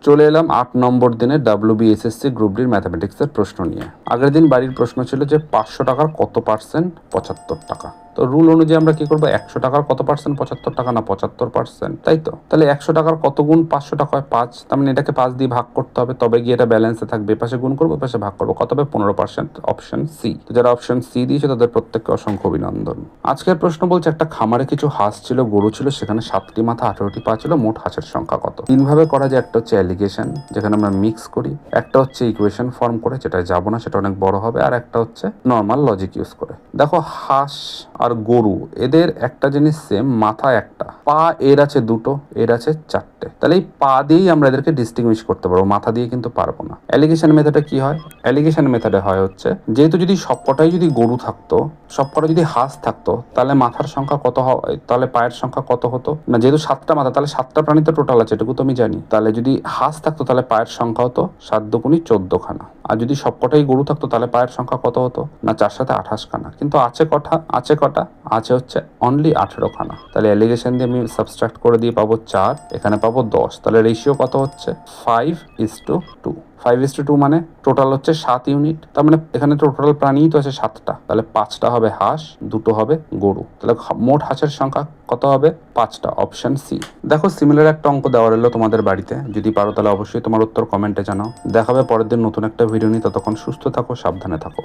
চলে এলাম 8 নম্বর দিনে WBSSC গ্রুপ ডির ম্যাথামেটিক্সের প্রশ্ন নিয়ে। আগের দিন বাড়ির প্রশ্ন ছিল যে 500 টাকার কত পার্সেন্ট 75 টাকা। তো রুল অনুযায়ী আমরা কি করবো, 100 টাকার কত পার্সেন্ট 75 টাকা না 75%, তাই তো? তাহলে 100 টাকার কত গুণ 500 টাকা হয় 5, তার মানে এটাকে 5 দিয়ে ভাগ করতে হবে, তবে গিয়ে এটা ব্যালেন্সে থাকবে। পাশে গুণ করবো, পাশে ভাগ করবো, কত হবে 15%, অপশন সি। তো যারা অপশন সি দিয়েছে তাদের প্রত্যেককে অসংখ্য অভিনন্দন। আজকের প্রশ্ন বলছে একটা খামারে কিছু হাঁস ছিল, গরু ছিল, সেখানে 7টি মাথা 18টি পা ছিল, মোট হাঁসের সংখ্যা কত? তিনভাবে করা যায়। একটা হচ্ছে অ্যালিগেশন, যেখানে আমরা মিক্স করি, একটা হচ্ছে ইকুয়েশন ফর্ম করে, যেটা যাবো না, সেটা অনেক বড় হবে, আর একটা হচ্ছে নর্মাল লজিক ইউজ করে। দেখো, হাঁস আর গরু এদের একটা জিনিস সেম, মাথা একটা, পা এর আছে দুটো, এর আছে 4টে, তাহলে এই পা দিয়েই আমরা এদেরকে ডিস্টিংগুইশ করতে পারবো, মাথা দিয়ে কিন্তু পারবো না। অ্যালিগেশন মেথডে কি হয়? অ্যালিগেশন মেথডে হয় হচ্ছে, যেহেতু যদি সবকটাই যদি গরু থাকতো, সবকটা যদি হাঁস থাকতো, তাহলে মাথার সংখ্যা কত হয়, তাহলে পায়ের সংখ্যা কত হতো না, যেহেতু 7টা মাথা, তাহলে 7টা প্রাণী তো টোটাল আছে, এটুকু তো আমি জানি। তাহলে যদি হাঁস থাকতো তাহলে পায়ের সংখ্যা হতো 7 দুগুণী 14 খানা, আর যদি সবকটাই গরু থাকতো তাহলে পায়ের সংখ্যা কত হতো না, 4 সাথে 28 খানা। কিন্তু আছে কটা আছে হচ্ছে অনলি 18 খানা। তাহলে অ্যালিগেশন দিয়ে আমি সাবস্ট্রাক্ট করে দিয়ে পাবো 4, এখানে পাবো 10, তাহলে রেশিও কত হচ্ছে 5:2। 5:2 মানে টোটাল হচ্ছে 7 ইউনিট, তার মানে এখানে টোটাল প্রাণীই তো আছে 7টা, তাহলে 5টা হবে হাঁস, 2টো হবে গরু, তাহলে মোট হাঁসের সংখ্যা কত হবে 5টা, অপশন সি। দেখো, সিমিলার একটা অঙ্ক দেওয়া রইলো তোমাদের বাড়িতে, যদি পারো তাহলে অবশ্যই তোমার উত্তর কমেন্টে জানাও। দেখাবে পরের দিন নতুন একটা ভিডিও নিয়ে, ততক্ষণ সুস্থ থাকো, সাবধানে থাকো।